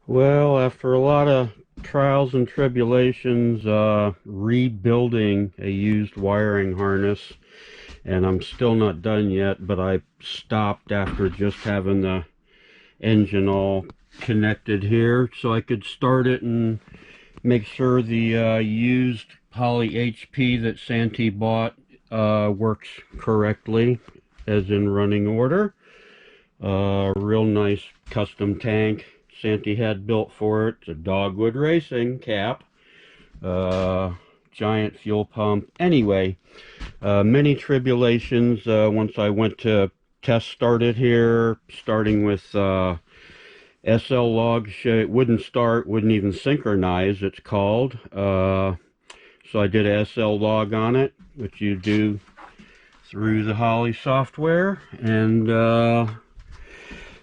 Well, after a lot of trials and tribulations, rebuilding a used wiring harness, and I'm still not done yet, but I stopped after just having the engine all connected here so I could start it and make sure the used Holley HP that Santee bought works correctly, as in running order. Real nice custom tank Santee had built for it. It's a Dogwood Racing cap. Giant fuel pump. Anyway, many tribulations once I went to test start it here, starting with SL log. It wouldn't start, wouldn't even synchronize, it's called. So I did a SL log on it, which you do through the Holley software, and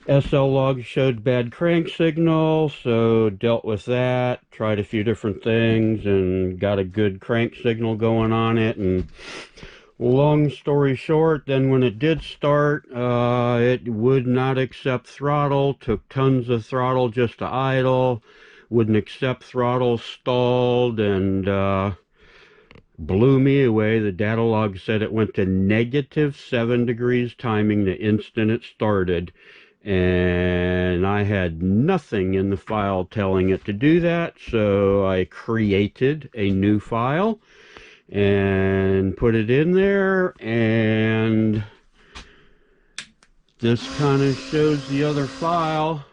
SL log showed bad crank signal, so dealt with that, tried a few different things, and got a good crank signal going on it. And long story short, then when it did start, it would not accept throttle, took tons of throttle just to idle, wouldn't accept throttle, stalled, and blew me away. The data log said it went to -7 degrees timing the instant it started, and I had nothing in the file telling it to do that, so I created a new file and put it in there, and this kind of shows the other file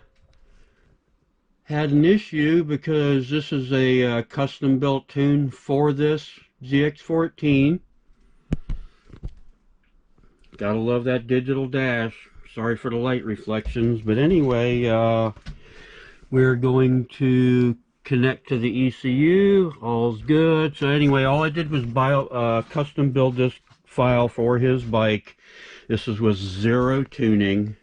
had an issue because this is a custom built tune for this ZX14. Gotta love that digital dash. Sorry for the light reflections, but anyway, we're going to connect to the ECU. All's good. So anyway, all I did was custom build this file for his bike. This is with zero tuning.